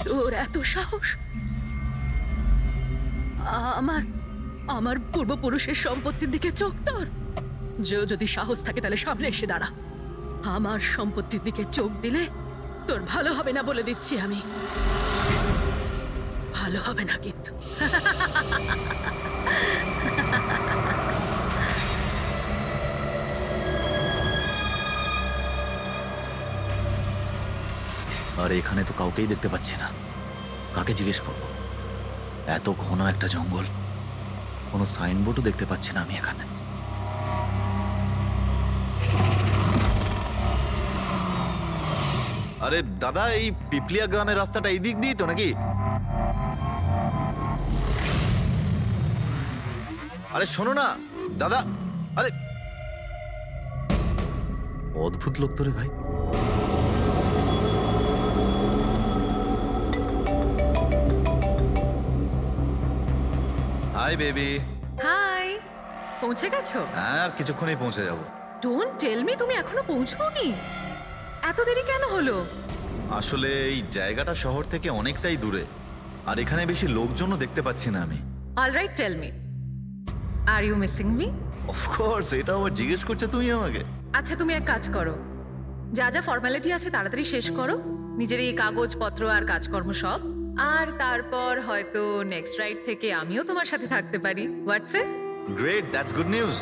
তোর এত সাহস? আমার আমার পূর্বপুরুষের সম্পত্তির দিকে চোখ তোর? যদি সাহস থাকে তাহলে সামনে এসে দাঁড়া। আমার সম্পত্তির দিকে চোখ দিলে তোর ভালো হবে না বলে দিচ্ছি আমি। ভালো হবে না কিন্তু। আর এখানে তো কাউকেই দেখতে পাচ্ছি না, কাকে জিজ্ঞেস করবো? এত ঘন একটা জঙ্গল, কোনো সাইনবোর্ডও দেখতে পাচ্ছি না আমি এখানে। আরে দাদা, এই পিপলিয়া গ্রামের রাস্তাটা এই দিক দিয়ে তো নাকি? আরে শোনো না দাদা, আরে অদ্ভুত লোক তো রে ভাই। Hi baby. হাই, পৌঁছে গেছো? হ্যাঁ, আর কিছুক্ষণেই পৌঁছে যাব। ডোন্ট টেল মি, তুমি এখনো পৌঁছোনি? এত দেরি কেন হলো? আসলে এই জায়গাটা শহর থেকে অনেকটাই দূরে, আর এখানে বেশি লোকজনও দেখতে পাচ্ছি না আমি। Alright, tell me, are you missing me? Of course, এটা আবার জিজ্ঞেস করছো তুমি আমাকে? আচ্ছা, তুমি এক কাজ করো, যা যা ফর্মালিটি আছে তাড়াতাড়ি শেষ করো, নিজের এই কাগজপত্র আর কাজকর্ম সব, আর তারপর হয়তো নেক্সট রাইড থেকে আমিও তোমার সাথে থাকতে পারি। What's it? Great, that's good news.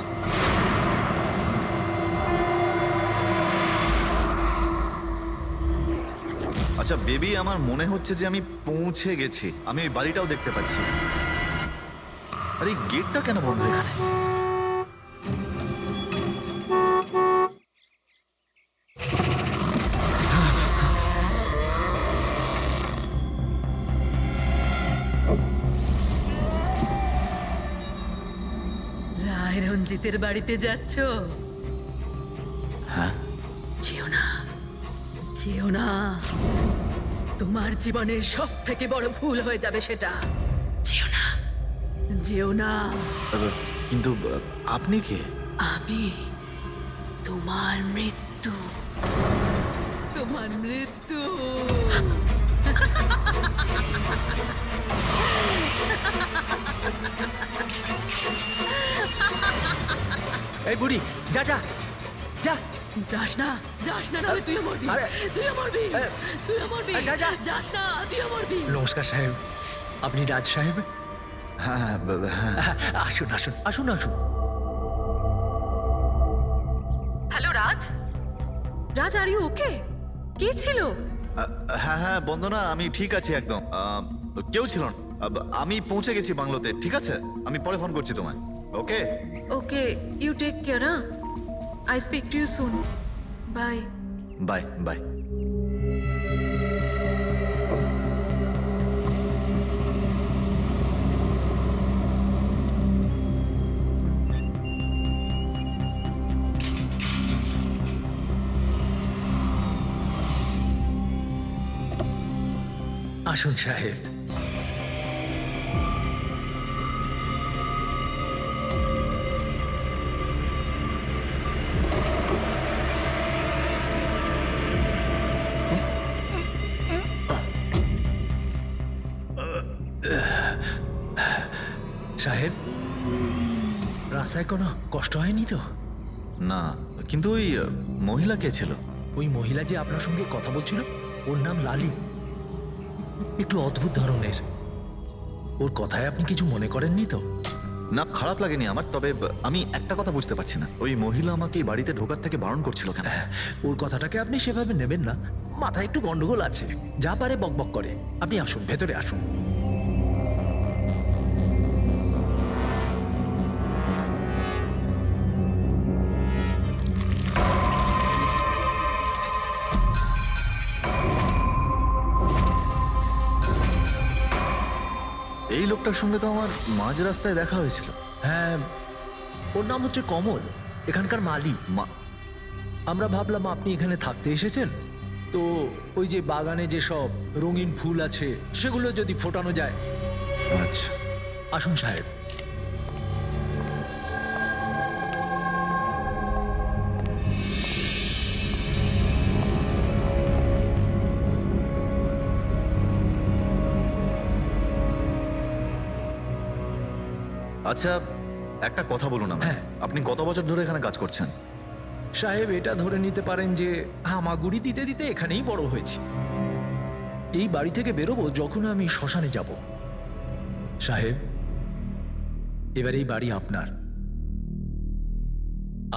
আচ্ছা বেবি, আমার মনে হচ্ছে যে আমি পৌঁছে গেছি। আমি ওই বাড়িটাও দেখতে পাচ্ছি। আর এই গেটটা কেন বন্ধ এখানে? রায় রঞ্জিতের বাড়িতে যাচ্ছ? হ্যাঁ। যেও না, যেও না, তোমার জীবনের সব থেকে বড় ভুল হয়ে যাবে সেটা। যেও না, যেও না। কিন্তু আপনি কে? আমি তোমার মৃত্যু, তোমার মৃত্যু। এই বুড়ি, যা যা যা। যাস না, যাস না, নাহলে তুইও মরবি। আরে, তুইও মরবি, তুইও মরবি। যা, যা। যাস না, তুইও মরবি। নমস্কার সাহেব, আপনি রাজ সাহেব? হ্যাঁ হ্যাঁ। আসুন আসুন আসুন আসুন। Hello Raj, Raj, are you okay? কে ছিল? হ্যাঁ হ্যাঁ বন্দনা, আমি ঠিক আছি একদম। কেউ ছিল না। আমি পৌঁছে গেছি বাংলোতে। ঠিক আছে, আমি পরে ফোন করছি তোমায়। Okay okay, you take care. I speak to you soon. Bye. Bye bye. আসুন সাহেব। সাহেব, রাস্তায় কোনো কষ্ট হয়নি তো? না, কিন্তু ওই মহিলা কে ছিল? ওই মহিলা যে আপনার সঙ্গে কথা বলছিল, ওর নাম লালি। একটু অদ্ভুত ধরনের। ওর কথায় আপনি কিছু মনে করেননি তো? না, খারাপ লাগেনি আমার। তবে আমি একটা কথা বুঝতে পারছি না, ওই মহিলা আমাকে এই বাড়িতে ঢোকার থেকে বারণ করছিল কেন? ওর কথাটাকে আপনি সেভাবে নেবেন না। মাথায় একটু গন্ডগোল আছে, যা পারে বকবক করে। আপনি আসুন, ভেতরে আসুন। এই লোকটার সঙ্গে তো আমার মাঝ রাস্তায় দেখা হয়েছিল। হ্যাঁ, ওর নাম হচ্ছে কমল, এখানকার মালি। আমরা ভাবলাম আপনি এখানে থাকতে এসেছেন, তো ওই যে বাগানে যে সব রঙিন ফুল আছে সেগুলো যদি ফোটানো যায়। আচ্ছা, আসুন সাহেব। আচ্ছা, একটা কথা বলুন আমায়। হ্যাঁ। আপনি কত বছর ধরে এখানে কাজ করছেন? সাহেব, এটা ধরে নিতে পারেন যে হামাগুড়ি দিতে দিতে এখানেই বড় হয়েছি। এই বাড়ি থেকে বেরোবো যখন আমি শ্মশানে যাব। সাহেব, এবার এই বাড়ি আপনার।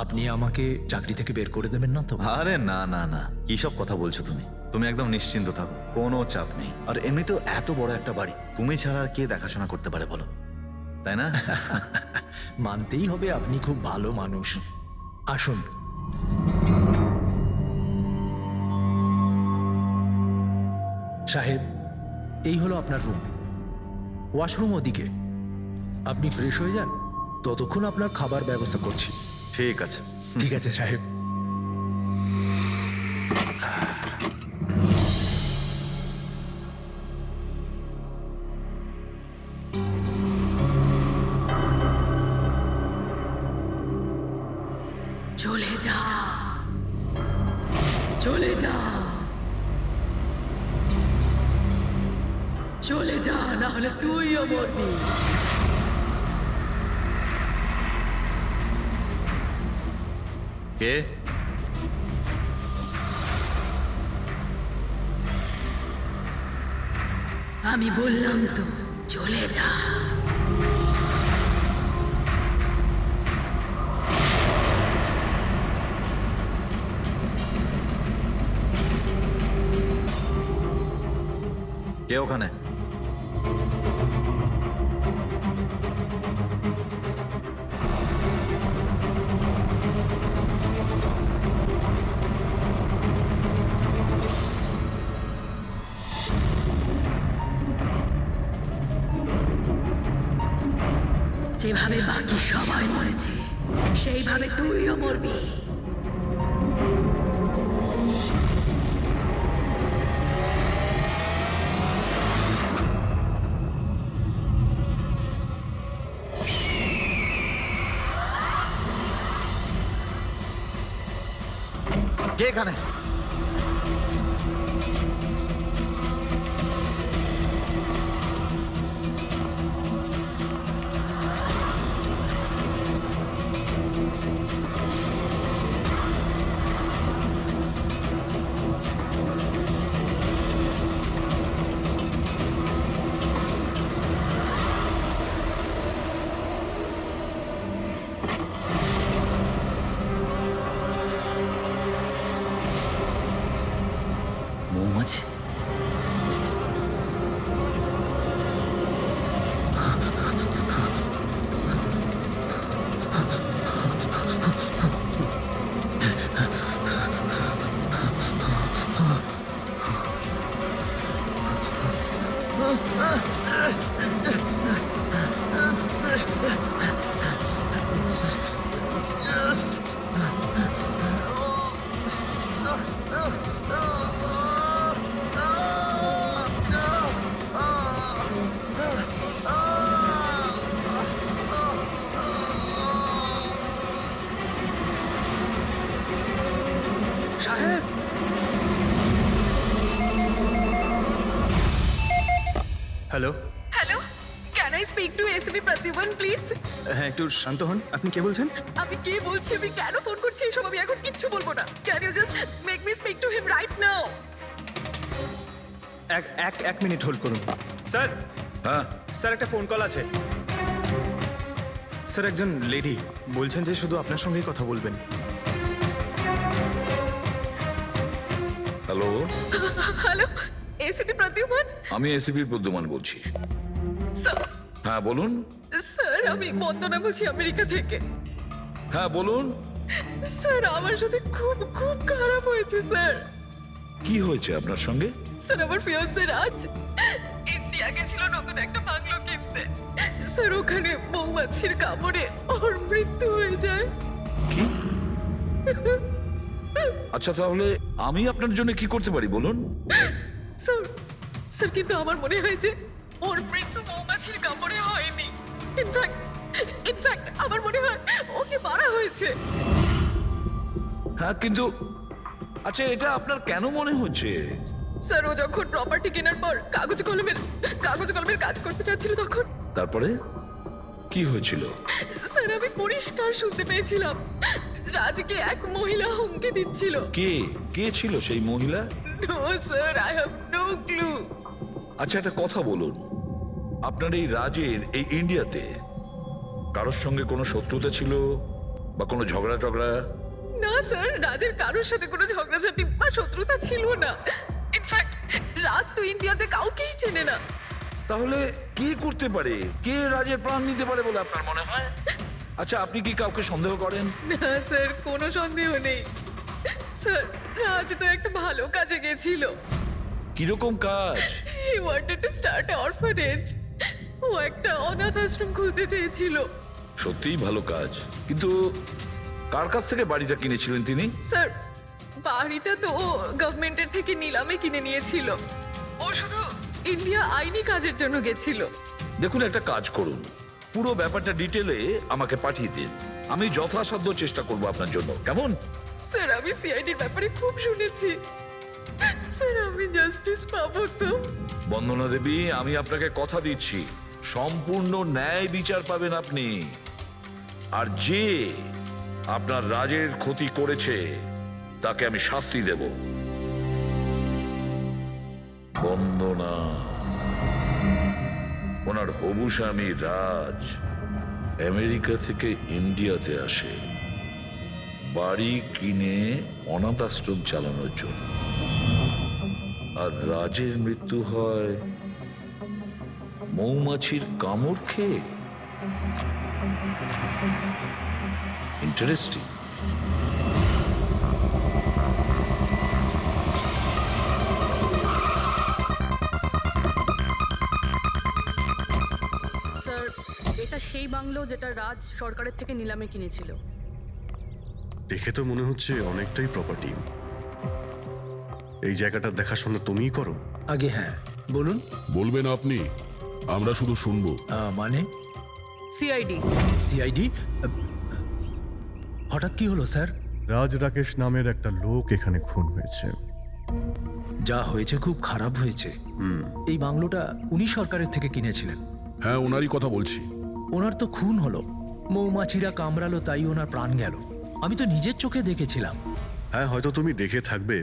আপনি আমাকে চাকরি থেকে বের করে দেবেন না তো? আরে না না না, কি সব কথা বলছো তুমি? তুমি একদম নিশ্চিন্ত থাকো, কোনো চাপ নেই। আর এমনিতেও এত বড় একটা বাড়ি তুমি ছাড়া আর কে দেখাশোনা করতে পারে বলো, তাই না? মানতেই হবে আপনি খুব ভালো মানুষ। আসুন। সাহেব, এই হলো আপনার রুম। ওয়াশরুম ওদিকে। আপনি ফ্রেশ হয়ে যান, ততক্ষণ আপনার খাবার ব্যবস্থা করছি। ঠিক আছে। ঠিক আছে সাহেব। চলে যা, চলে যা, চলে যা, না হলে তুইও মরবি। কে? আমি বললাম তো চলে যা। কে ওখানে? যেভাবে বাকি সবাই মরেছে সেইভাবে তুইও মরবি। কে এখানে? মৌমাছি? সাহেব, hello. Hello, can I speak to SP Pradyuman please? হ্যাঁ, একটু শান্ত হন। আপনি কে বলছেন? আমি কে বলছি, আমি কেন ফোন করছি এইসব আমি এখন কিচ্ছু বলবো না। Can you just make me speak to him right now? এক মিনিট হোল্ড করুন। স্যার, হ্যাঁ, স্যার একটা ফোন কল আছে। স্যার, একজন লেডি বলছেন যে শুধু আপনার সঙ্গেই কথা বলবেন। Hello, hello, SP Pradyuman? আমি এসিপি প্রদ্যুমান বলছি। স্যার, হ্যাঁ বলুন। স্যার আমি বন্দনা বলছি আমেরিকা থেকে। হ্যাঁ বলুন, স্যার আমার সাথে খুব খুব খারাপ হয়েছে স্যার। কি হয়েছে আপনার সঙ্গে? স্যার আমার ফিয়ান্সে রাজ ইন্ডিয়া গেছিল নতুন একটা বাংলো কিনতে। স্যার ওখানে মৌমাছির কামড়ে ওর মৃত্যু হয়ে যায়। কি? আচ্ছা তাহলে আমি আপনার জন্য কি করতে পারি বলুন? স্যার, স্যার কিন্তু আমার মনে হয় যে ওর মৃত্যু মৌমাছির কামড়ে হয়নি। ইনফ্যাক্ট আমার মনে হয় ওকে মারা হয়েছে। হ্যাঁ কিন্তু আচ্ছা এটা আপনার কেন মনে হচ্ছে? স্যার ও যখন প্রপার্টি কেনার পর কাগজ কলমের কাজ করতে চাচ্ছিল তখন তারপরে কি হয়েছিল? স্যার আমি পরিষ্কার শুনতে পেয়েছিলাম রাজকে এক মহিলা হুমকি দিচ্ছিল। কে কে ছিল সেই মহিলা? No sir, I have no clue. আচ্ছা একটা কথা বলুন, আপনার এই রাজের এই ইন্ডিয়াতে কারোর সঙ্গে কোনো শত্রুতা ছিল বা কোনো ঝগড়া টগড়া? না স্যার, রাজের কারোর সাথে কোনো ঝগড়াঝাটি বা শত্রুতা ছিল না। ইনফ্যাক্ট রাজ তো ইন্ডিয়াতে কাউকেই চেনে না। তাহলে কে করতে পারে, কে রাজের প্রাণ নিতে পারে বলে আপনার মনে হয়? আচ্ছা আপনি কি কাউকে সন্দেহ করেন? না স্যার, কোনো সন্দেহ নেই। স্যার রাজ তো একটা ভালো কাজে গেছিল। কিরকম কাজ? He wanted to start orphanage. ও একটা অনাথ আশ্রম খুলতে চেয়েছিল। সত্যিই ভালো কাজ, কিন্তু কার কাছ থেকে বাড়িটা কিনেছিলেন তিনি? স্যার বাড়িটা তো ও গভর্নমেন্টের থেকে নিলামে কিনে নিয়েছিল। ও শুধু ইন্ডিয়া আইনি কাজের জন্য গেছিল। দেখুন একটা কাজ করুন, পুরো ব্যাপারটা ডিটেলে আমাকে পাঠিয়ে দিন, আমি যথাসাধ্য চেষ্টা করব আপনার জন্য, কেমন? স্যার আমি সিআইডির ব্যাপারে খুব শুনেছি। স্যার আমি জাস্টিস পাবো তো? বন্দনা দেবী, আমি আপনাকে কথা দিচ্ছি সম্পূর্ণ ন্যায় বিচার পাবেন আপনি। আর যে আপনার রাজের ক্ষতি করেছে তাকে আমি শাস্তি দেব। বন্দনা, ওনার হবু স্বামী রাজ আমেরিকা থেকে ইন্ডিয়াতে আসে বাড়ি কিনে অনাথ আশ্রম চালানোর জন্য, আর রাজের মৃত্যু হয় মৌমাছির কামড় খেয়ে। ইন্টারেস্টিং। স্যার এটা সেই বাংলো যেটা রাজ সরকারের থেকে নিলামে কিনেছিল। দেখে তো মনে হচ্ছে অনেকটাই প্রপার্টি। এই জায়গাটা দেখাশোনা তুমিই করো? আগে হ্যাঁ, বলুন। বলবেন আপনি, আমরা শুধু শুনবো। মানে সিআইডি। সিআইডি? হঠাৎ কি হলো স্যার? রাজ রাকেশ নামের একটা লোক এখানে খুন হয়েছে। যা হয়েছে খুব খারাপ হয়েছে। এই বাংলোটা উনি সরকারের থেকে কিনেছিলেন। হ্যাঁ, ওনারই কথা বলছি। ওনার তো খুন হলো, মৌমাছিরা কামড়ালো, তাই ওনার প্রাণ গেল। আমি তো নিজের চোখে দেখেছিলাম। হ্যাঁ, হয়তো তুমি দেখে থাকবে।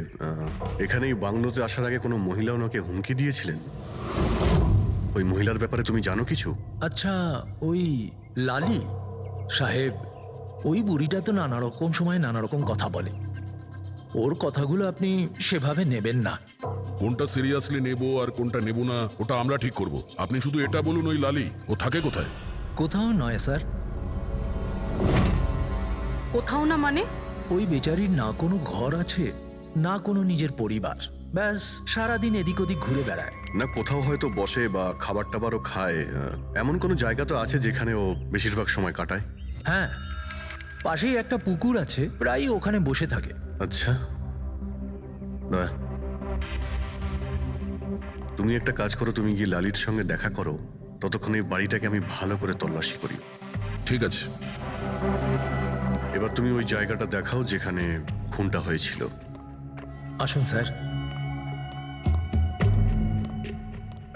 এখানে এই বাংলোতে আসার আগে কোনো মহিলা ওনাকে হুমকি দিয়েছিলেন। ওই মহিলার ব্যাপারে তুমি জানো কিছু? আচ্ছা, ওই লালি সাহেব, ওই বুড়িটা তো নানা রকম সময় নানা রকম কথা বলে। ওর কথাগুলো আপনি সেভাবে নেবেন না। কোনটা সিরিয়াসলি নেব আর কোনটা নেব না ওটা আমরা ঠিক করব। আপনি শুধু এটা বলুন, ওই লালি ও থাকে কোথায়? কোথাও নয় স্যার। কোথাও না মানে? ওই বেচারির না কোনো ঘর আছে, না কোনো নিজের পরিবার। ব্যাস সারাদিন এদিক ওদিক ঘুরে বেড়ায়। না কোথাও হয়তো বসে বা খাবার টাবারও খায়, এমন কোনো জায়গা তো আছে যেখানে ও বেশিরভাগ সময় কাটায়? হ্যাঁ, পাশেই একটা পুকুর আছে, প্রায় ওখানে বসে থাকে। আচ্ছা, বাহ। তুমি একটা কাজ করো, তুমি গিয়ে লালির সঙ্গে দেখা করো, ততক্ষণ এই বাড়িটাকে আমি ভালো করে তল্লাশি করি। ঠিক আছে। এবার তুমি ওই জায়গাটা দেখাও যেখানে খুনটা হয়েছিল। আসুন স্যার।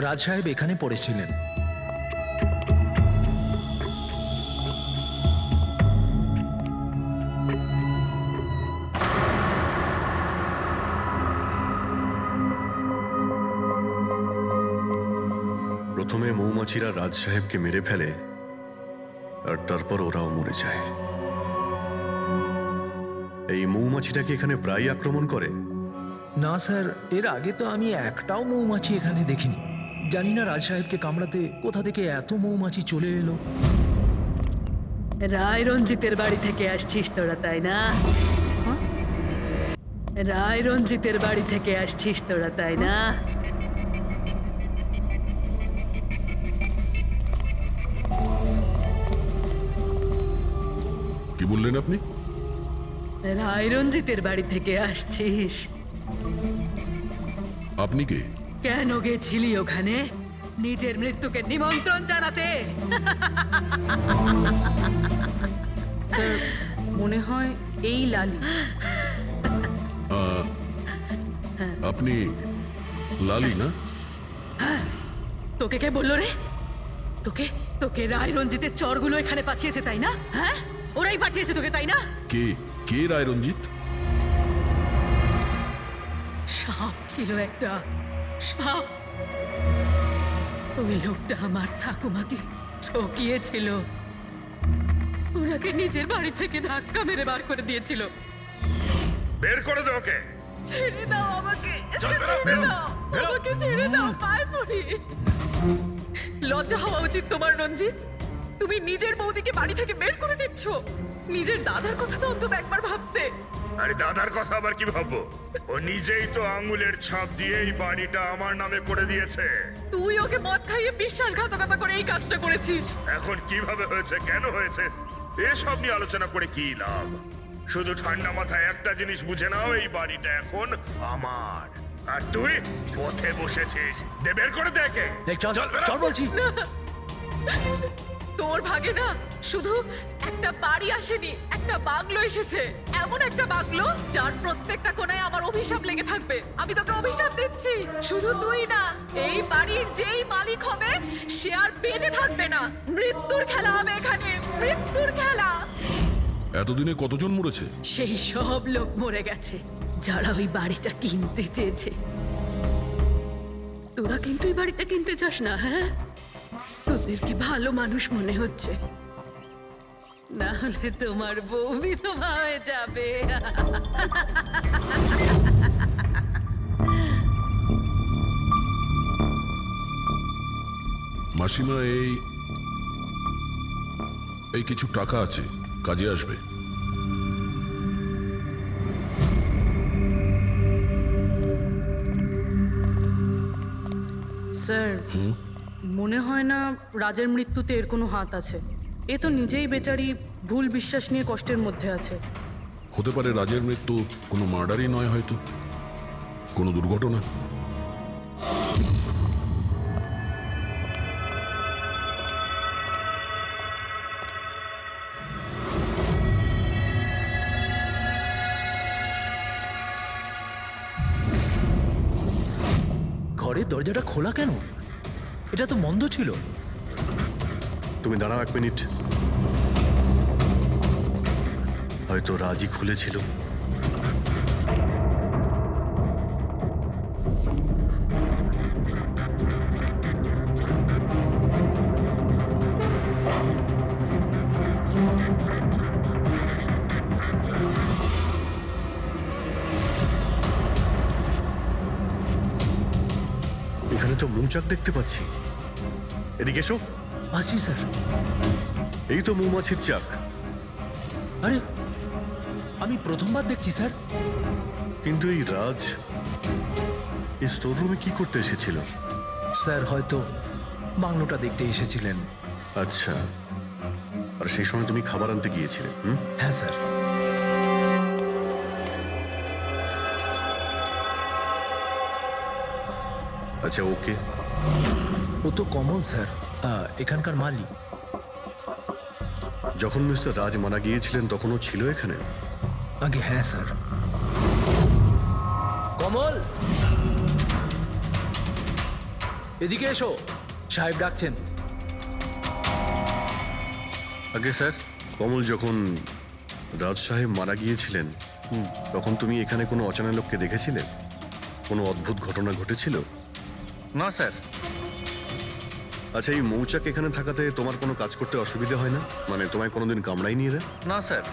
রাজ সাহেব এখানে পড়েছিলেন। প্রথমে মৌমাছিরা রাজ সাহেবকে মেরে ফেলে, আর তারপর ওরাও মরে যায়। এই মৌমাছিটাকে এখানে প্রায় আক্রমণ করে? না স্যার, এর আগে তো আমি একটাও মৌমাছি এখানে দেখিনি। জানি না রাজ সাহেবকে কামড়াতে কোথা থেকে এত মৌমাছি চলে এলো। রায় রঞ্জিতের বাড়ি থেকে আসছিস তোরা, তাই না? হ্যাঁ? রায় রঞ্জিতের বাড়ি থেকে আসছিস তোরা, তাই না? কি বললেন আপনি? রায় রঞ্জিতের বাড়ি থেকে আসছিস? আপনি কে? কেন গেছিলি ওখানে? নিজের মৃত্যুকে নিমন্ত্রণ জানাতে? স্যার মনে হয় এই লালি। আপনি লালি না? তোকে কে বললো রে? তোকে তোকে রায় রঞ্জিতের চরগুলো এখানে পাঠিয়েছে তাই না? হ্যাঁ, ওরাই পাঠিয়েছে তোকে তাই না? কে কে রায় রঞ্জিত? সাপ ছিল একটা, সাপ। ওই লোকটা আমার ঠাকুমাকে ঠকিয়েছিল, ওনাকে নিজের বাড়ি থেকে ধাক্কা মেরে বার করে দিয়েছিল। বের করে দে ওকে। ছেড়ে দাও আমাকে, ছেড়ে দাও আমাকে, ছেড়ে দাও, পায়ে পড়ি। লজ্জা হওয়া উচিত তোমার রঞ্জিত। তুমি নিজের বৌদিকে বাড়ি থেকে বের করে দিচ্ছ। নিজের দাদার কথা তো অন্তত একবার ভাবতে। আরে দাদার কথা আবার কি ভাববো? ও নিজেই তো আঙ্গুলের ছাপ দিয়ে এই বাড়িটা আমার নামে করে দিয়েছে। তুই ওকে মদ খাইয়ে বিশ্বাসঘাতকতা করে এই কাজটা করেছিস। এখন কিভাবে হয়েছে, কেন হয়েছে, এসব নিয়ে আলোচনা করে কি লাভ? শুধু ঠান্ডা মাথায় একটা জিনিস বুঝে নাও, এই বাড়িটা এখন আমার। আর তুই পথে বসেছিস। দে বের করে দেখে। এই চল চল বলছি। তোর ভাগে না শুধু একটা বাড়ি আসেনি, একটা বাংলো এসেছে। এমন একটা বাংলো যার প্রত্যেকটা কোণায় আমার অভিশাপ লেগে থাকবে। আমি তোকে অভিশাপ দিচ্ছি। শুধু তুই না, এই বাড়ির যেই মালিক হবে সে আর বেঁচে থাকবে না। মৃত্যুর খেলা হবে এখানে, মৃত্যুর খেলা। এতদিনে কতজন মরেছে? সেই সব লোক মরে গেছে যারা ওই বাড়িটা কিনতে চেয়েছে। তোরা কিন্তু এই বাড়িটা কিনতে চাস না, হ্যাঁ? তোদেরকে ভালো মানুষ মনে হচ্ছে, না হলে তোমার বউ বিধবা হয়ে যাবে। মাসিমা, এই কিছু টাকা আছে, কাজে আসবে। স্যার, মনে হয় না রাজের মৃত্যুতে এর কোনো হাত আছে। এ তো নিজেই বেচারি ভুল বিশ্বাস নিয়ে কষ্টের মধ্যে আছে। হতে পারে রাজের মৃত্যু কোনো মার্ডারই নয়, হয়তো কোনো দুর্ঘটনা। ঘরের দরজাটা খোলা কেন? এটা তো বন্ধ ছিল। তুমি দাঁড়াও 1 মিনিট। হয়তো রাজি খুলেছিল। এখানে তো মৌচাক দেখতে পাচ্ছি। এদিকে এসো। আসছি স্যার। এই তো মৌমাছির চাক। আরে আমি প্রথমবার দেখছি স্যার। কিন্তু এই রাজ এই স্টোর রুমে কি করতে এসেছিল? স্যার হয়তো বাংলোটা দেখতে এসেছিলেন। আচ্ছা, আর সেই সময় তুমি খাবার আনতে গিয়েছিলে? হ্যাঁ স্যার। আচ্ছা, ওকে। ও তো কমল স্যার, এখানকার মালিক। যখন মিস্টার রাজ মারা গিয়েছিলেন তখন ও ছিল এখানে? আগে হ্যাঁ স্যার। কমল, এদিকে এসো, সাহেব ডাকছেন। আগে স্যার, কমল যখন রাজ সাহেব মারা গিয়েছিলেন তখন তুমি এখানে কোনো অচেনা লোককে দেখেছিলে? কোনো অদ্ভুত ঘটনা ঘটেছিল? না স্যার। আচ্ছা, এই মৌচাক এখানে থাকাতে তোমার কোনো কাজ করতে অসুবিধা হয় না? মানে তোমায় কোনোদিন কামড়ায়নি এরা? না স্যার,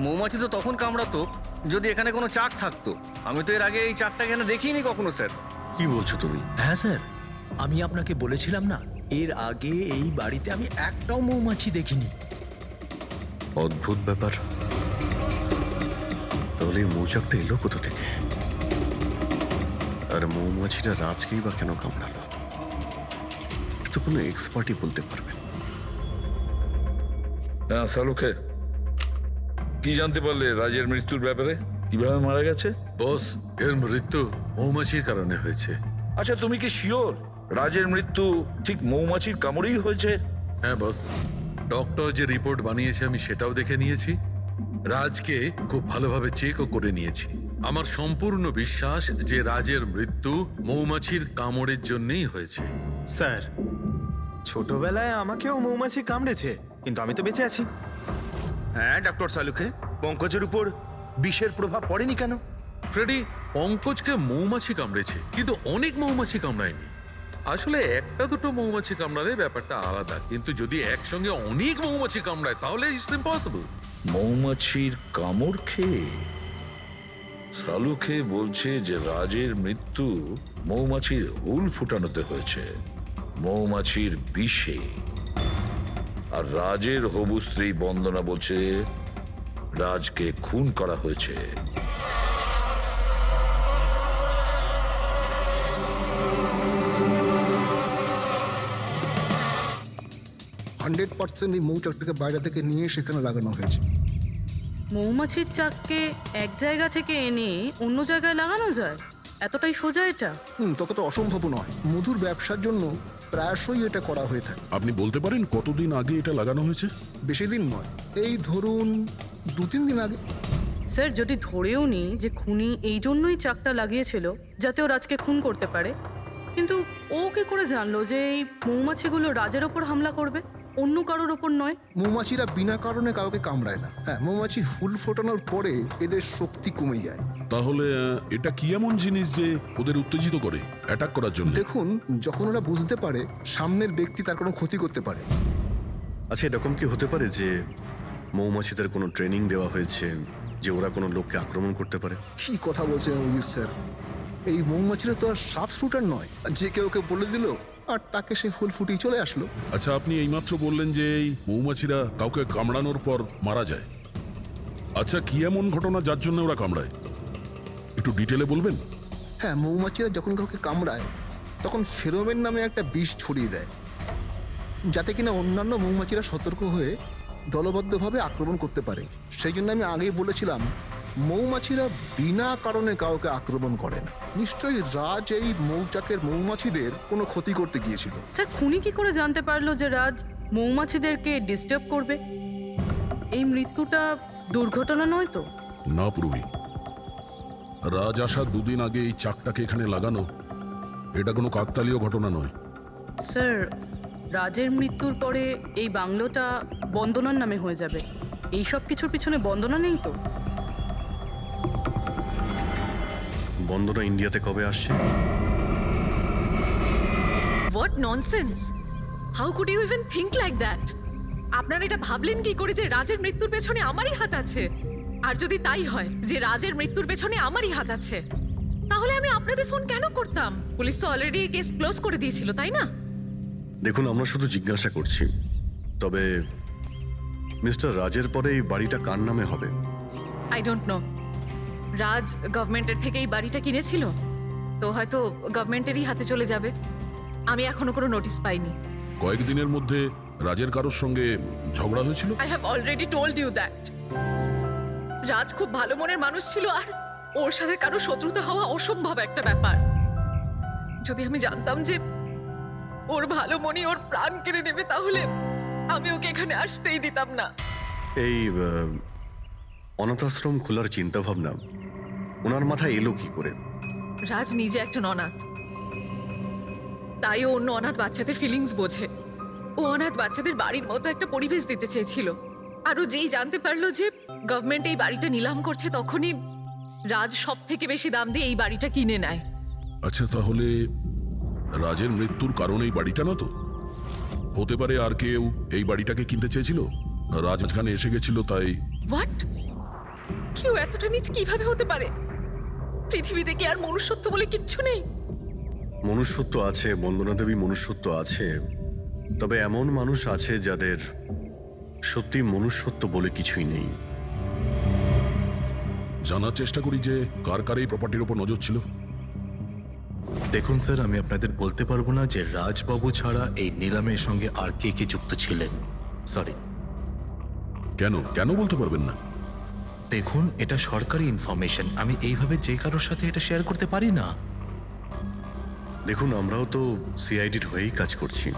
মৌমাছি তো তখন কামড়াতো যদি এখানে কোনো চাক থাকতো। আমি তো এর আগে এই চাকটা এখানে দেখিনি কখনো স্যার। কি বলছো তুমি? হ্যাঁ স্যার, আমি আপনাকে বলেছিলাম না, এর আগে এই বাড়িতে আমি একটাও মৌমাছি দেখিনি। অদ্ভুত ব্যাপার। তাহলে এই মৌচাকটা এলো কোথা থেকে? আর মৌমাছিটা রাজকেই বা কেন কামড়ালো? তো কোনো এক্সপার্টই বলতে পারবে। হ্যাঁ সালুকে, কি জানতে পারলে রাজের মৃত্যুর ব্যাপারে? কিভাবে মারা গেছে? বস, এর মৃত্যু মৌমাছির কারণে হয়েছে। আচ্ছা, তুমি কি শিওর রাজের মৃত্যু ঠিক মৌমাছির কামড়েই হয়েছে? হ্যাঁ বস, ডক্টর যে রিপোর্ট বানিয়েছে আমি সেটাও দেখে নিয়েছি। রাজকে খুব ভালোভাবে চেকও করে নিয়েছি। আমার সম্পূর্ণ বিশ্বাস যে রাজের মৃত্যু মৌমাছির কামড়ের জন্যই হয়েছে। স্যার, ছোটবেলায় আমাকেও মৌমাছি কামড়েছে, কিন্তু আমি তো বেঁচে আছি। হ্যাঁ ডক্টর সালুকে, পঙ্কজের উপর বিষের প্রভাব পড়েনি কেন? ফ্রেডি, পঙ্কজকে মৌমাছি কামড়েছে, কিন্তু অনেক মৌমাছি কামড়ায়নি। আসলে একটা দুটো মৌমাছি কামড়ালে ব্যাপারটা আলাদা, কিন্তু যদি একসঙ্গে অনেক মৌমাছি কামড়ায় তাহলে ইটস ইম্পসিবল। মৌমাছির কামড় খেয়ে সালুকে বলছে যে রাজের মৃত্যু মৌমাছির হুল ফুটানোতে হয়েছে, মৌমাছির বিষে। আর রাজের হবু স্ত্রী বন্দনা বলছে রাজকে খুন করা হয়েছে। 100% এই মৌচাকটাকে বাইরে থেকে নিয়ে সেখানে লাগানো হয়েছে। মৌমাছির চাককে এক জায়গা থেকে এনে অন্য জায়গায় লাগানো যায়? এতটাই সোজা এটা? ততটা অসম্ভব নয়। মধুর ব্যবসার জন্য প্রায়শই এটা করা হয়ে থাকে। আপনি বলতে পারেন কতদিন আগে এটা লাগানো হয়েছে? বেশি দিন নয়, এই ধরুন 2-3 দিন আগে। স্যার, যদি ধরেও নিই যে খুনি এই জন্যই চাকটা লাগিয়েছিল যাতে ও রাজকে খুন করতে পারে, কিন্তু ও কি করে জানলো যে এই মৌমাছিগুলো রাজের ওপর হামলা করবে, অন্য কারোর ওপর নয়? মৌমাছিরা বিনা কারণে কাউকে কামড়ায় না। হ্যাঁ, মৌমাছি হুল ফোটানোর পরে এদের শক্তি কমে যায়। তাহলে এটা কি এমন জিনিস যে ওদের উত্তেজিত করে অ্যাটাক করার জন্য? দেখুন, যখন ওরা বুঝতে পারে সামনের ব্যক্তি তার কোনো ক্ষতি করতে পারে। আচ্ছা, এরকম কি হতে পারে যে মৌমাছিদের কোনো ট্রেনিং দেওয়া হয়েছে যে ওরা কোনো লোককে আক্রমণ করতে পারে? কি কথা বলছেন অভিজিৎ স্যার? এই মৌমাছিরা তো আর সাফ শুটার নয় যে কেউ বলে দিল আর তাকে সে হুল ফুটিয়ে চলে আসলো। আচ্ছা, আপনি এইমাত্র বললেন যে এই মৌমাছিরা কাউকে কামড়ানোর পর মারা যায়। আচ্ছা, কি এমন ঘটনা যার জন্য ওরা কামড়ায়, একটু ডিটেলে বলবেন? হ্যাঁ, মৌমাছিরা যখন কাউকে কামড়ায় তখন ফেরোমেন নামে একটা বিষ ছড়িয়ে দেয়, যাতে কিনা অন্যান্য মৌমাছিরা সতর্ক হয়ে দলবদ্ধভাবে আক্রমণ করতে পারে। সেই জন্য আমি আগেই বলেছিলাম মৌমাছিরা বিনা কারণে কাউকে আক্রমণ করে না। নিশ্চয়ই রাজ এই মৌচাকের মৌমাছিদের কোনো ক্ষতি করতে গিয়েছিল। স্যার, খুনি কি করে জানতে পারলো যে রাজ মৌমাছিদেরকে ডিস্টার্ব করবে? এই মৃত্যুটা দুর্ঘটনা নয় তো? না পূর্বী, রাজ আসার 2 দিন আগে এই চাকটাকে এখানে লাগানো এটা কোনো কাকতালীয় ঘটনা নয়। স্যার, রাজের মৃত্যুর পরে এই বাংলোটা বন্দনার নামে হয়ে যাবে। এই সব কিছুর পিছনে বন্দনা নেই তো? বন্দনা ইন্ডিয়াতে কবে আসছে? What nonsense! How could you even think like that? আপনারা এটা ভাবলেন কি করে যে রাজের মৃত্যুর পেছনে আমারই হাত আছে? আর যদি তাই হয় যে রাজের মৃত্যুর পেছনে আমারই হাত আছে, তাহলে আমি আপনাদের ফোন কেন করতাম? পুলিশ তো অলরেডি কেস ক্লোজ করে দিয়েছিল, তাই না? দেখুন, আমরা শুধু জিজ্ঞাসা করছি। তবে মিস্টার রাজের পরে এই বাড়িটা কার নামে হবে? I don't know. রাজ গভর্নমেন্টের থেকে এই বাড়িটা কিনেছিল, তো হয়তো গভর্নমেন্টেরই হাতে চলে যাবে। আমি এখনো কোনো নোটিশ পাইনি। কয়েকদিনের মধ্যে রাজের কারোর সঙ্গে ঝগড়া হয়েছিল? I have already told you that. Raj খুব ভালো মনের মানুষ ছিল, আর ওর সাথে কারো শত্রুতা হওয়া অসম্ভব একটা ব্যাপার। যদি আমি জানতাম যে ওর ভালো মনে ওর প্রাণ কেড়ে নেবে, তাহলে আমি ওকে এখানে আসতেই দিতাম না। এই অনাথাশ্রম খোলার চিন্তা ভাবনা ওনার মাথায় এলো কি করে? রাজ নিজে একজন অনাথ, তাই ও অন্য অনাথ বাচ্চাদের ফিলিংস বোঝে। ও অনাথ বাচ্চাদের বাড়ির মতো একটা পরিবেশ দিতে চেয়েছিল। আর ও যেই জানতে পারলো যে গভর্নমেন্ট এই বাড়িটা নিলাম করছে, তখনই রাজ সব থেকে বেশি দাম দিয়ে এই বাড়িটা কিনে নেয়। আচ্ছা, তাহলে রাজের মৃত্যুর কারণ এই বাড়িটা না তো? হতে পারে আর কেউ এই বাড়িটাকে কিনতে চেয়েছিল, রাজ এখানে এসে গেছিল তাই। হোয়াট? কেউ এতটা নিচ কিভাবে হতে পারে? পৃথিবীতে কি আর মনুষ্যত্ব বলে কিচ্ছু নেই? মনুষ্যত্ব আছে, বন্দনা দেবী, মনুষ্যত্ব আছে। তবে এমন মানুষ আছে যাদের সত্যি মনুষ্যত্ব বলে কিছুই নেই। জানার চেষ্টা করি যে কার কার এই প্রপার্টির উপর নজর ছিল। দেখুন স্যার, আমি আপনাদের বলতে পারবো না যে রাজবাবু ছাড়া এই নিলামের সঙ্গে আর কে কে যুক্ত ছিলেন। সরি। কেন কেন বলতে পারবেন না? দেখুন, এটা সরকারি ইনফরমেশন, আমি এইভাবে যে কারোর সাথে এটা শেয়ার করতে পারি না। দেখুন, আমরাও তো সিআইডির হয়েই কাজ করছি।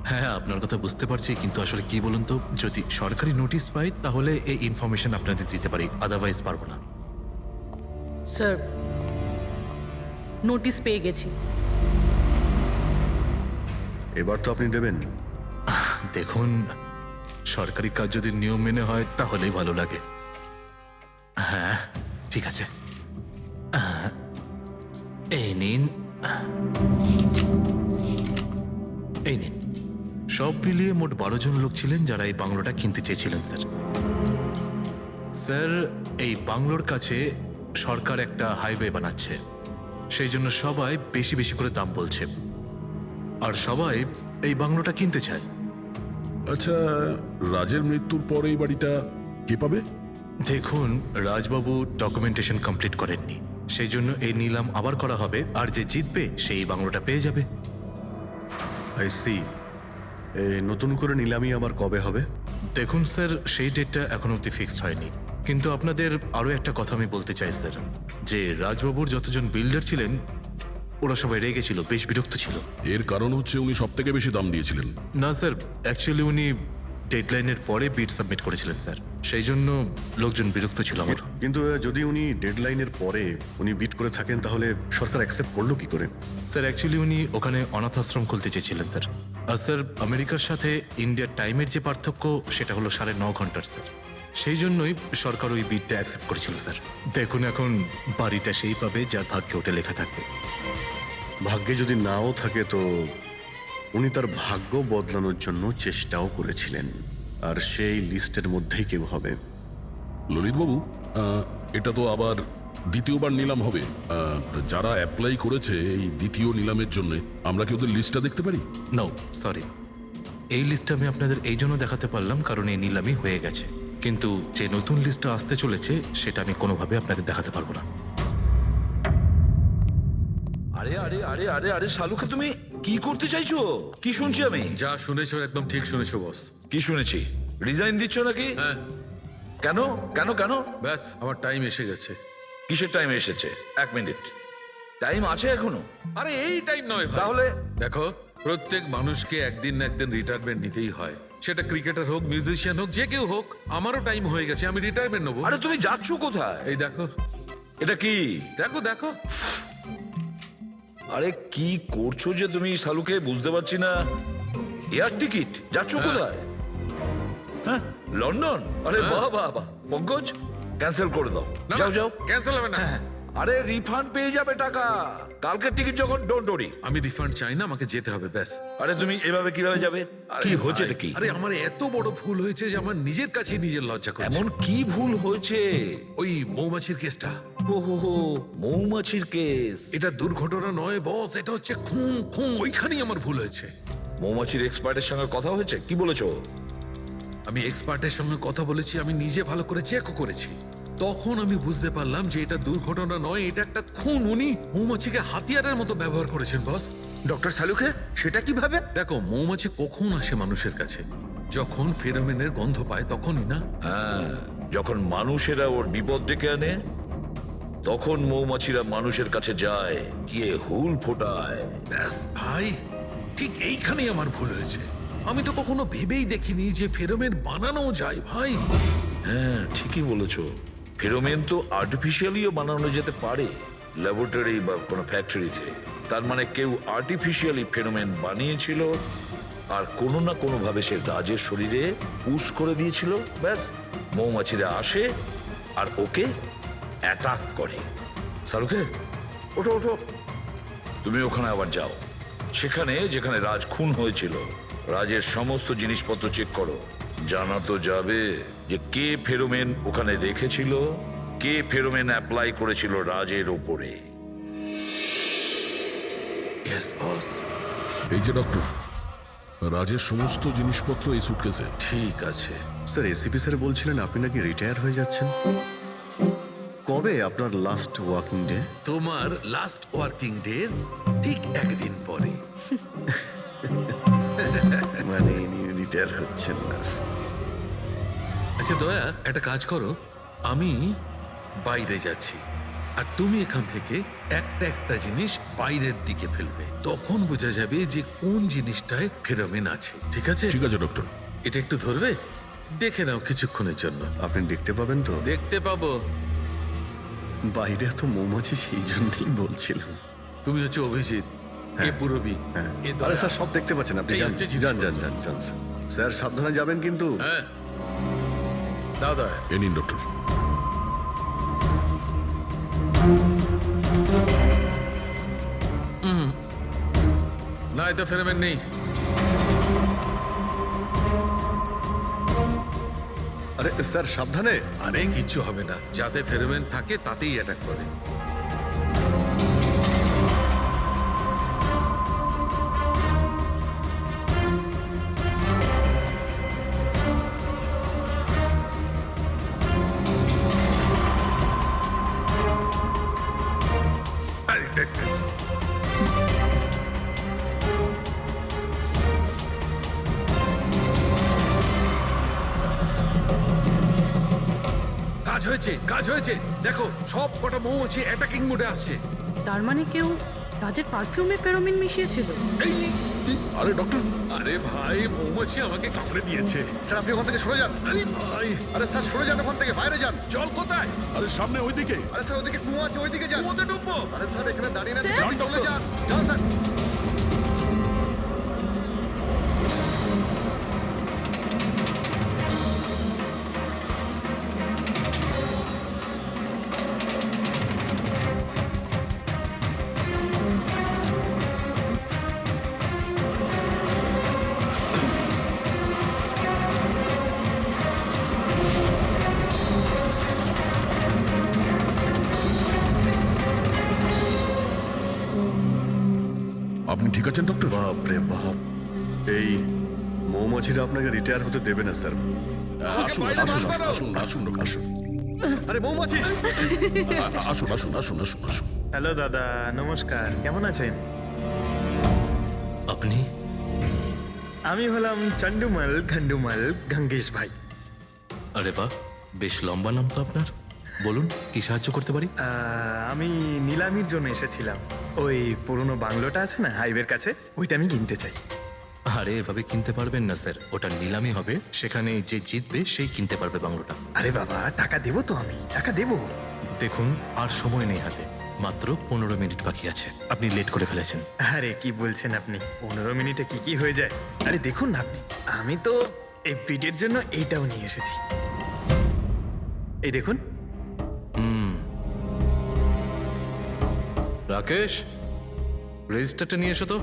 হ্যাঁ, আপনার কথা বুঝতে পারছি, কিন্তু আসলে কি বলুন তো, যদি সরকারি নোটিশ পাই তাহলে এই ইনফরমেশন আপনাদের দিতে পারি, আদারওয়াইজ পারবো না। স্যার, নোটিশ পেয়ে গেছি। এবার তো আপনি দেবেন। দেখুন, সরকারি কাজ যদি নিয়ম মেনে হয় তাহলেই ভালো লাগে। হ্যাঁ, ঠিক আছে। এই নিন, এই নিন। সব মিলিয়ে মোট 12 জন লোক ছিলেন যারা এই বাংলোটা কিনতে চেয়েছিলেন স্যার। স্যার, এই বাংলোর কাছে সরকার একটা হাইওয়ে বানাচ্ছে, সেই জন্য সবাই বেশি বেশি করে দাম বলছে, আর সবাই এই বাংলোটা কিনতে চায়। আচ্ছা, রাজের মৃত্যুর পর এই বাড়িটা কে পাবে? দেখুন, রাজবাবু ডকুমেন্টেশন কমপ্লিট করেননি, সেই জন্য এই নিলাম আবার করা হবে, আর যে জিতবে সেই বাংলোটা পেয়ে যাবে। I see. নতুন করে নিলামি আবার কবে হবে? দেখুন স্যার, সেই ডেটটা এখনো অব্দি ফিক্সড হয়নি, কিন্তু আপনাদের আরো একটা কথা আমি বলতে চাই স্যার, যে রাজবাবুর যতজন বিল্ডার ছিলেন ওরা সবাই রেগে ছিল, বেশ বিরক্ত ছিল। এর কারণ হচ্ছে উনি সব থেকে বেশি দাম দিয়েছিলেন। না স্যার, অ্যাকচুয়ালি উনি ডেডলাইনের পরে বিড সাবমিট করেছিলেন স্যার, সেই জন্য লোকজন বিরক্ত ছিল আমার। কিন্তু যদি উনি ডেডলাইনের পরে উনি বিট করে থাকেন তাহলে সরকার অ্যাকসেপ্ট করলো কি করে? স্যার, অ্যাকচুয়ালি উনি ওখানে অনাথ আশ্রম খুলতে চেয়েছিলেন স্যার। আর স্যার, আমেরিকার সাথে ইন্ডিয়ার টাইমের যে পার্থক্য সেটা হলো 9.5 ঘন্টার স্যার, সেই জন্যই সরকার ওই বিডটা অ্যাকসেপ্ট করেছিল স্যার। দেখুন, এখন বাড়িটা সেই পাবে যার ভাগ্যে ওটা লেখা থাকবে। ভাগ্যে যদি নাও থাকে তো উনি তার ভাগ্য বদলানোর জন্য চেষ্টাও করেছিলেন, আর সেই লিস্টের মধ্যেই কেউ হবে। ললিতবাবু, এটা তো আবার দ্বিতীয়বার নিলাম হবে। তা যারা অ্যাপ্লাই করেছে এই দ্বিতীয় নিলামের জন্য, আমরা কি ওদের লিস্টটা দেখতে পারি? নো, সরি, এই লিস্টটা আমি আপনাদের এই জন্য দেখাতে পারলাম কারণ এই নিলামই হয়ে গেছে, কিন্তু যে নতুন লিস্টটা আসতে চলেছে সেটা আমি কোনোভাবে আপনাদের দেখাতে পারবো না। আরে আরে আরে আরে আরে শালুকে, তুমি কি করতে চাইছো? কি শুনছি আমি? যা শুনেছো একদম ঠিক শুনেছো বস। কি শুনেছি? রিজাইন দিচ্ছ নাকি? হ্যাঁ। কেন কেন কেন? ব্যাস, আমার টাইম এসে গেছে। কিসের টাইম এসেছে? 1 মিনিট টাইম আছে এখনো? আরে এই টাইম নয় ভাই। তাহলে দেখো, প্রত্যেক মানুষকে একদিন না একদিন রিটায়ারমেন্ট নিতেই হয়, সেটা ক্রিকেটার হোক, মিউজিশিয়ান হোক, যে কেউ হোক। আমারও টাইম হয়ে গেছে, আমি রিটায়ারমেন্ট নেবো। আরে তুমি যাচ্ছ কোথায়? এই দেখো, এটা কি? দেখো দেখো। আরে কি করছো যে তুমি শালুকে, বুঝতে পারছি না। এয়ার টিকিট, যাচ্ছ কোথায়? হ্যাঁ, লন্ডন? আরে বাহ বাহ বাহ। পঙ্কজ, ক্যান্সেল করে দাও, যাও যাও। ক্যান্সেল হবে না। আরে রিফান্ড পেয়ে যাবে টাকা, কালকের টিকিট যখন, ডোন্ট ওরি। আমি রিফান্ড চাই না, আমাকে যেতে হবে ব্যাস। আরে তুমি এভাবে কিভাবে যাবে? কি হচ্ছে এটা কি? আরে আমার এত বড় ভুল হয়েছে যে আমার নিজের কাছে নিজের লজ্জা করছে। এমন কি ভুল হয়েছে? ওই মৌমাছির কেসটা। ও হো হো, মৌমাছির কেস। এটা দুর্ঘটনা নয় বস, এটা হচ্ছে খুন। খুন, ওইখানেই আমার ভুল হয়েছে। মৌমাছির এক্সপার্টের সঙ্গে কথা হয়েছে? কি বলেছো? আমি এক্সপার্টের সঙ্গে কথা বলেছি, আমি নিজে ভালো করে চেকও করেছি। তখন আমি বুঝতে পারলাম যে এটা দুর্ঘটনা নয়, এটা একটা খুন। উনি মৌমাছিকে হাতিয়ারের মতো ব্যবহার করেছেন বস। ডক্টর শালুকে, সেটা কিভাবে? দেখো, মৌমাছি কখন আসে মানুষের কাছে? যখন ফেরোমেনের গন্ধ পায় তখনই না? হ্যাঁ, যখন মানুষেরা ওর বিপদ ডেকে আনে তখন মৌমাছিরা মানুষের কাছে যায়, গিয়ে হুল ফোটায়। ব্যাস ভাই, ঠিক এইখানেই আমার ভুল হয়েছে। আমি তো কখনো ভেবেই দেখিনি যে ফেরোমেন বানানো যায় ভাই। হ্যাঁ, ঠিকই বলেছো। ফেরোমেন তো আর্টিফিশিয়ালিও বানানো যেতে পারে, ল্যাবরেটরি বা কোনো ফ্যাক্টরিতে। তার মানে কেউ আর্টিফিশিয়ালি ফেরোমেন বানিয়েছিল, আর কোনো না কোনো ভাবে সে রাজের শরীরে পুশ করে দিয়েছিল। ব্যাস, মৌমাছিরা আসে আর ওকে অ্যাটাক করে। শাহরুখে, ওঠো ওঠো, তুমি ওখানে আবার যাও, সেখানে যেখানে রাজ খুন হয়েছিল রাজের সমস্ত জিনিসপত্র চেক করো। জানা তো যাবে যে কে ফেরোমেন ওখানে রেখেছিল, কে ফেরোমেন অ্যাপ্লাই করেছিল রাজের ওপরে। Yes boss. এই যে ডক্টর, রাজের সমস্ত জিনিসপত্র এই সুটকেসে। ঠিক আছে স্যার, এসিপি স্যার বলছিলেন আপনি নাকি রিটায়ার হয়ে যাচ্ছেন। কবে আপনার লাস্ট ওয়ার্কিং ডে? তোমার লাস্ট ওয়ার্কিং ডে ঠিক একদিন পরে। মানে রিটায়ার হচ্ছেন না? আচ্ছা দয়া, একটা কাজ করো, আমি বাইরে যাচ্ছি আর তুমি এখান থেকে একটা একটা জিনিস বাইরের দিকে ফেলবে, তখন বোঝা যাবে যে কোন জিনিসটায় ফেরোমেন আছে। ঠিক আছে? ঠিক আছে ডক্টর। এটা একটু ধরবে, দেখে নাও কিছুক্ষণের জন্য। আপনি দেখতে পাবেন তো? দেখতে পাবো। বাইরে এত মৌমাছি, সেই জন্যই বলছিলাম। তুমি হচ্ছে অভিজিৎ, এ পুরবি হ্যাঁ এ আরে দয়া। স্যার সব দেখতে পাচ্ছেন আপনি এই যান হচ্ছে যান যান জিনিসপত্র। যান যান স্যার। স্যার সাবধানে যাবেন কিন্তু হ্যাঁ দাও দয়া এ নিন ডক্টর। না এতে ফেরবেন নেই। আরে স্যার সাবধানে। আরে কিচ্ছু হবে না, যাতে ফেরোমেন থাকে তাতেই অ্যাটাক করে। আরে দেখ দেখ। কাজ হয়েছে, কাজ হয়েছে। দেখো সব কটা মৌমাছি অ্যাটাকিং মোডে আসছে। তার মানে কেউ রাজের পারফিউমে ফেরোমিন মিশিয়েছিল। এই আরে ডক্টর, আরে ভাই, মৌমাছি আমাকে কামড়ে দিয়েছে। স্যার আপনি ওখান থেকে সরে যান। আরে ভাই, আরে স্যার সরে যান ওখান থেকে, বাইরে যান। জল কোথায়? আরে সামনে ওইদিকে। আরে স্যার ওদিকে কুয়ো আছে, ওইদিকে যান। কুয়োতে ডুববো? আরে স্যার এখানে দাঁড়িয়ে না স্যার? আপনি চলে যান। যান স্যার। আপনি ঠিক আছেন ডক্টর? বাপ রে বাপ, এই মৌমাছিরা আপনাকে রিটায়ার হতে দেবে না স্যার। আসুন বাইরে আসুন বার করো। আসুন আসুন ডক্টর, আসুন। আরে মৌমাছি! আসুন আসুন আসুন আসুন আসুন। হ্যালো দাদা, নমস্কার, কেমন আছেন? আপনি? আমি হলাম চন্ডুমাল ঘন্ডুমাল গঙ্গেশ ভাই। আরে বাহ, বেশ লম্বা নাম তো আপনার। বলুন কি সাহায্য করতে পারি? আমি নিলামির জন্য এসেছিলাম। ওই পুরনো বাংলোটা আছে না হাইওয়ের কাছে, ওইটা আমি কিনতে চাই। আরে এভাবে কিনতে পারবেন না স্যার, ওটা নিলামি হবে, সেখানে যে জিতবে সেই কিনতে পারবে বাংলোটা। আরে বাবা, টাকা দেবো তো, আমি টাকা দেবো। দেখুন আর সময় নেই হাতে, মাত্র 15 মিনিট বাকি আছে, আপনি লেট করে ফেলেছেন। আরে কি বলছেন আপনি, 15 মিনিটে কি কি হয়ে যায়? আরে দেখুন না আপনি, আমি তো এই বিটের জন্য এইটাও নিয়ে এসেছি। এই দেখুন। রাকেশ, রেজিস্টারটা নিয়ে এসো তো।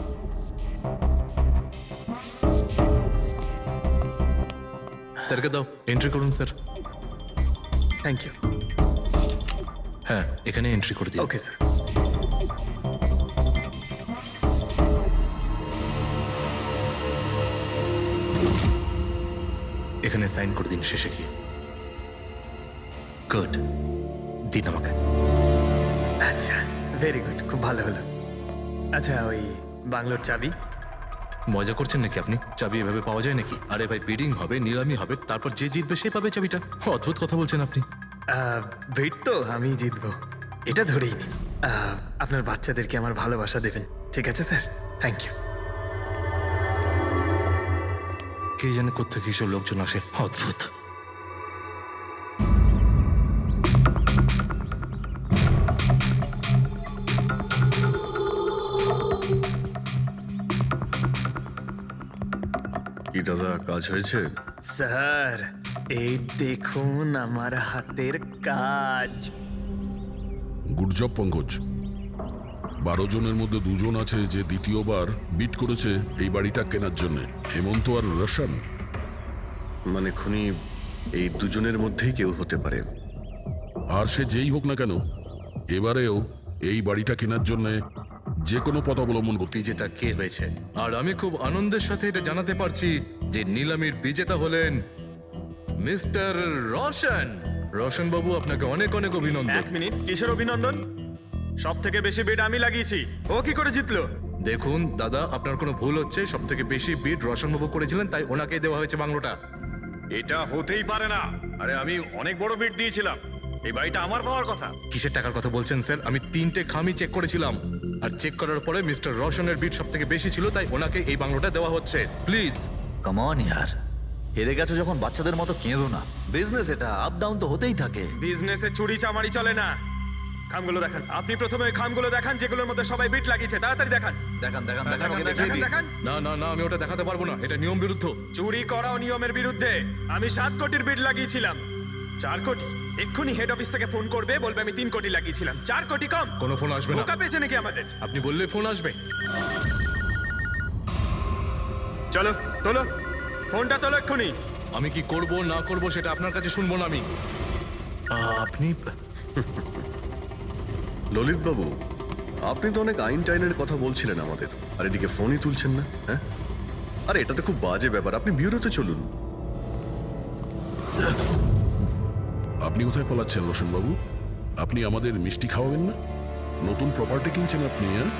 স্যারকে দাও, এন্ট্রি করুন স্যার। Thank you. হ্যাঁ, এখানে এন্ট্রি করে দিন। Okay sir. এখানে সাইন করে দিন শেষে গিয়ে। গুড, দিন আমাকে। আচ্ছা, ভেরি গুড, খুব ভালো হলো। আচ্ছা, ওই বাংলোর চাবি? মজা করছেন নাকি আপনি? চাবি এভাবে পাওয়া যায় নাকি? আরে ভাই, বিডিং হবে, নিলামি হবে, তারপর যে জিতবে সে পাবে চাবিটা। অদ্ভুত কথা বলছেন আপনি। ভেট তো আমি জিতবো, এটা ধরেই নিন। আপনার বাচ্চাদেরকে আমার ভালোবাসা দেবেন, ঠিক আছে স্যার? Thank you. কে জানে কোত্থেকে এসব লোকজন আসে, অদ্ভুত। কি দাদা, কাজ হয়েছে? স্যার, এই দেখুন আমার হাতের কাজ। Good job Pankaj. 12 জনের মধ্যে 2 জন আছে যে দ্বিতীয়বার বিট করেছে এই বাড়িটা কেনার জন্য, হেমন্ত আর রোশন। মানে খুনি এই দুজনের মধ্যেই কেউ হতে পারে। আর সে যেই হোক না কেন, এবারেও এই বাড়িটা কেনার জন্য যে কোনো পথ অবলম্বন করতে। বিজেতা কে হয়েছে? আর আমি খুব আনন্দের সাথে এটা জানাতে পারছি যে নিলামির বিজেতা হলেন মিস্টার রোশন। রোশন বাবু, আপনাকে অনেক অনেক অভিনন্দন। 1 মিনিট, কিসের অভিনন্দন? সব থেকে বেশি বিড আমি লাগিয়েছি, ও কি করে জিতলো? দেখুন দাদা, আপনার কোনো ভুল হচ্ছে। সব থেকে বেশি বিট রোশন বাবু করেছিলেন, তাই ওনাকে দেওয়া হয়েছে বাংলোটা। এটা হতেই পারে না। আরে আমি অনেক বড় বিট দিয়েছিলাম, এই বাড়িটা আমার পাওয়ার কথা। কিসের টাকার কথা বলছেন স্যার? আমি 3টে খামি চেক করেছিলাম, আর চেক করার পরে মিস্টার রোশনের বিট সব থেকে বেশি ছিল, তাই ওনাকে এই বাংলোটা দেওয়া হচ্ছে। প্লিজ। কাম অন ইয়ার, হেরে গেছো যখন বাচ্চাদের মতো কেঁদো না। বিজনেস এটা, আপ ডাউন তো হতেই থাকে। বিজনেসে চুরি চামারি চলে না। খামগুলো দেখান। আপনি প্রথমে ওই খামগুলো দেখান যেগুলোর মধ্যে সবাই বিট লাগিয়েছে। তাড়াতাড়ি দেখান। দেখান দেখান দেখান দেখান, ওকে দেখান, দেখিয়ে দিন। দেখান। না না না, আমি ওটা দেখাতে পারবো না, এটা নিয়ম বিরুদ্ধ। চুরি করাও নিয়মের বিরুদ্ধে। আমি 7 কোটির বিট লাগিয়েছিলাম। 4 কোটি। এক্ষুনি হেড অফিস থেকে ফোন করবে, বলবে আমি 3 কোটি লাগিয়েছিলাম। 4 কোটি কম। কোনো ফোন আসবে না। বোকা পেয়েছে নাকি আমাদের? আপনি বললে ফোন আসবে। চলো তোলো, ফোনটা তোলো এক্ষুনি। আমি কি করব না করব সেটা আপনার কাছে শুনবো না আমি। আপনি ললিত বাবু, আপনি তো অনেক আইন টাইনের কথা বলছিলেন আমাদের, আর এদিকে ফোনই তুলছেন না। হ্যাঁ, আরে এটা তো খুব বাজে ব্যাপার। আপনি ব্যুরোতে চলুন। আপনি কোথায় পালাচ্ছেন রোশন বাবু? আপনি আমাদের মিষ্টি খাওয়াবেন না? নতুন প্রপার্টি কিনছেন আপনি, হ্যাঁ?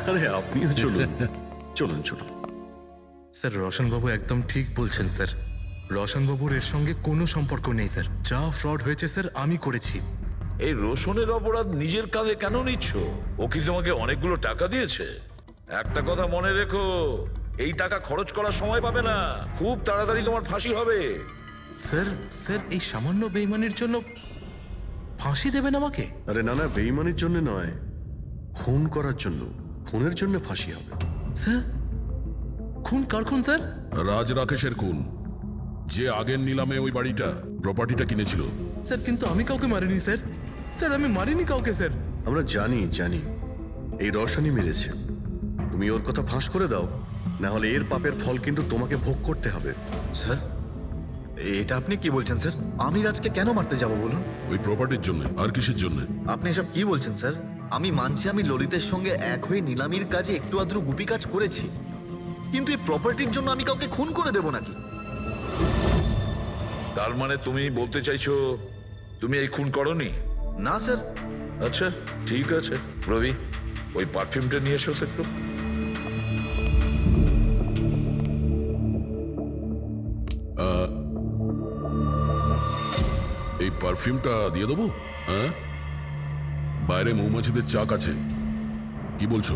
আরে আপনিও চলুন, চলুন চলুন। স্যার রোশনবাবু একদম ঠিক বলছেন স্যার। রোশনবাবুর এর সঙ্গে কোনো সম্পর্ক নেই স্যার। যা ফ্রড হয়েছে স্যার আমি করেছি। এই রোশনের অপরাধ নিজের কাঁধে কেন নিচ্ছ? ও কি তোমাকে অনেকগুলো টাকা দিয়েছে? একটা কথা মনে রেখো, এই টাকা খরচ করার সময় পাবে না। খুব তাড়াতাড়ি তোমার ফাঁসি হবে। স্যার স্যার এই সামান্য বেইমানির জন্য ফাঁসি দেবেন আমাকে? আরে না না, বেইমানির জন্য নয়, খুন করার জন্য। খুনের জন্য ফাঁসি হবে। স্যার খুন কার খুন স্যার? রাজ রাকেশের খুন, যে আগের নিলামে ওই বাড়িটা প্রপার্টিটা কিনেছিল। স্যার কিন্তু আমি কাউকে মারিনি স্যার। স্যার আমি মারিনি কাউকে স্যার। আমরা জানি জানি এই রসানি মেরেছে। তুমি ওর কথা ফাঁস করে দাও, না হলে এর পাপের ফল কিন্তু তোমাকে ভোগ করতে হবে। স্যার, এটা আপনি কি বলছেন স্যার? আমি রাজকে কেন মারতে যাব বলুন? ওই প্রপার্টির জন্য। আর কিসের জন্য? আপনি এসব কি বলছেন স্যার? আমি মানছি আমি ললিতের সঙ্গে এক হয়ে নিলামির কাজে একটু আদ্র গুপি কাজ করেছি, কিন্তু এই প্রপার্টির জন্য আমি কাউকে খুন করে দেব নাকি? তার মানে তুমি বলতে চাইছো তুমি এই খুন করনি? না স্যার। আচ্ছা ঠিক আছে, রবি ওই পারফিউমটা নিয়ে এসো তো একটু। এই পারফিউমটা দিয়ে দেবো? হ্যাঁ, বাইরে মৌমাছিদের চাক আছে, কি বলছো?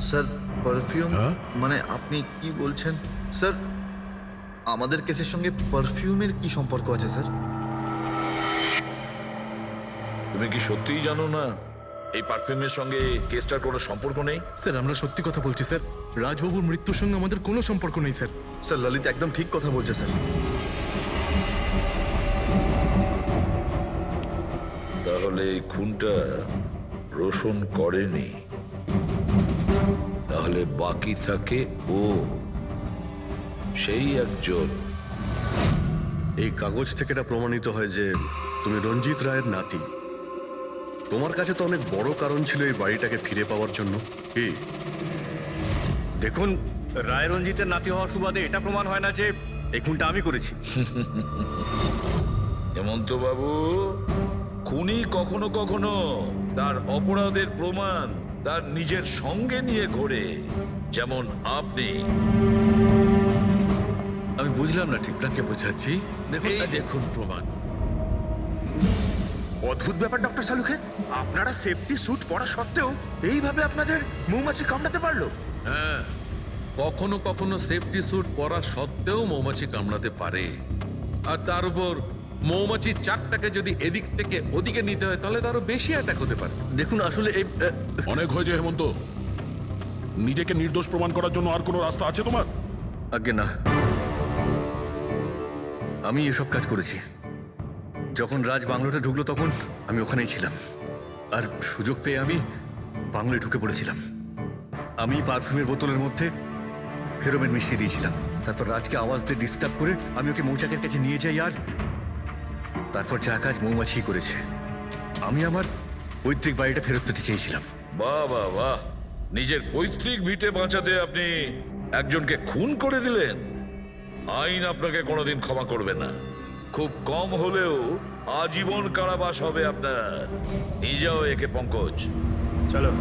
স্যার পারফিউম হ্যাঁ? মানে আপনি কি বলছেন স্যার? আমাদের কেসের সঙ্গে পারফিউমের কি সম্পর্ক আছে স্যার? তুমি কি সত্যিই জানো না এই পারফিউমের সঙ্গে কেসটার কোনো সম্পর্ক নেই? স্যার আমরা সত্যি কথা বলছি স্যার। রাজবাবুর মৃত্যুর সঙ্গে আমাদের কোনো সম্পর্ক নেই স্যার। স্যার ললিত একদম ঠিক কথা বলছে স্যার। তাহলে এই খুনটা রোশন করেনি, তাহলে বাকি থাকে ও, সেই একজন। এই কাগজ থেকে এটা প্রমাণিত হয় যে তুমি রঞ্জিত রায়ের নাতি। তোমার কাছে তো অনেক বড় কারণ ছিল এই বাড়িটাকে ফিরে পাওয়ার জন্য। কি দেখুন, রায় রঞ্জিতের নাতি হওয়ার সুবাদে এটা প্রমাণ হয় না যে এই খুনটা আমি করেছি। হেমন্ত বাবু, খুনি কখনো কখনো তার অপরাধের প্রমাণ তার নিজের সঙ্গে নিয়ে ঘোরে, যেমন আপনি। আমি বুঝলাম না ঠিক। আপনাকে বোঝাচ্ছি, এই দেখুন প্রমাণ। অদ্ভুত ব্যাপার ডক্টর সালুখে, আপনারা সেফটি স্যুট পরা সত্ত্বেও এইভাবে আপনাদের মৌমাছি কামড়াতে পারলো? হ্যাঁ, কখনো কখনো সেফটি স্যুট পরা সত্ত্বেও মৌমাছি কামড়াতে পারে। আর তার উপর মৌমাছির চাকটাকে যদি এদিক থেকে ওদিকে নিতে হয় তাহলে তো আরো বেশি অ্যাটাক হতে পারে। দেখুন আসলে এই অনেক হয়েছে হেমন্ত। নিজেকে নির্দোষ প্রমাণ করার জন্য আর কোনো রাস্তা আছে তোমার? আজ্ঞে না, আমি এসব কাজ করেছি। যখন রাজ বাংলোতে ঢুকলো তখন আমি ওখানেই ছিলাম, আর সুযোগ পেয়ে আমি বাংলোয় ঢুকে পড়েছিলাম। আমি পারফিউমের বোতলের মধ্যে ফেরোমেন মিশিয়ে দিয়েছিলাম। তারপর রাজকে আওয়াজ দিয়ে ডিস্টার্ব করে আমি ওকে মৌচাকের কাছে নিয়ে যাই, আর তারপর যা কাজ মৌমাছি করেছে। আমি আমার পৈতৃক বাড়িটা ফেরত পেতে চেয়েছিলাম। বাহ বাহ বাহ, নিজের পৈতৃক ভিটে বাঁচাতে আপনি একজনকে খুন করে দিলেন। আইন আপনাকে কোনোদিন ক্ষমা করবে না। খুব কম হলেও আজীবন কারাবাস হবে আপনার। নিয়ে যাও একে পঙ্কজ। চলো।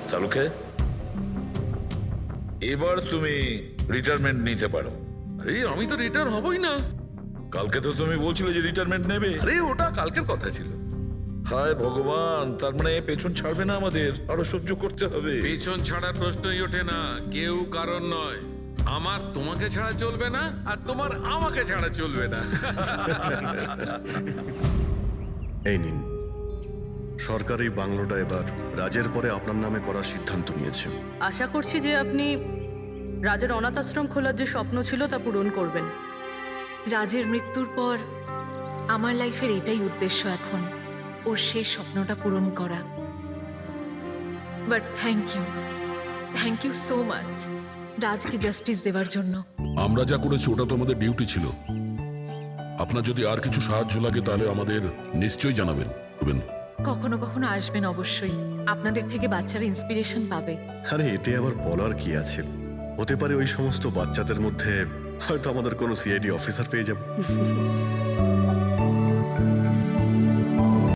চালুকে, এবার তুমি রিটায়ারমেন্ট নিতে পারো। আরে আমি তো রিটায়ার হবই না। কালকে তো তুমি বলছিলে যে রিটায়ারমেন্ট নেবে। আরে ওটা কালকের কথা ছিল। হায় ভগবান, তার মানে পেছন ছাড়বে না আমাদের, আরো সহ্য করতে হবে। পেছন ছাড়ার প্রশ্নই ওঠে না, কেউ কারণ নয়। আমার তোমাকে ছাড়া চলবে না, আর তোমার আমাকে ছাড়া চলবে না। এই নিন, সরকার এই বাংলোটা এবার রাজের পরে আপনার নামে করার সিদ্ধান্ত নিয়েছে। আশা করছি যে আপনি রাজের অনাথ আশ্রম খোলার যে স্বপ্ন ছিল তা পূরণ করবেন। রাজের মৃত্যুর পর আমার লাইফের এটাই উদ্দেশ্য এখন, ওর শেষ স্বপ্নটা পূরণ করা। But thank you so much রাজকে জাস্টিস দেওয়ার জন্য। আমরা যা করেছি ওটা তো আমাদের ডিউটি ছিল। আপনার যদি আর কিছু সাহায্য লাগে তাহলে আমাদের নিশ্চয়ই জানাবেন। কখনো কখনো আসবেন অবশ্যই, আপনাদের থেকে বাচ্চারা ইন্সপিরেশন পাবে। আরে এতে আবার বলার কি আছে, হতে পারে ওই সমস্ত বাচ্চাদের মধ্যে হয়তো আমাদের কোনো সিআইডি অফিসার পেয়ে যাব।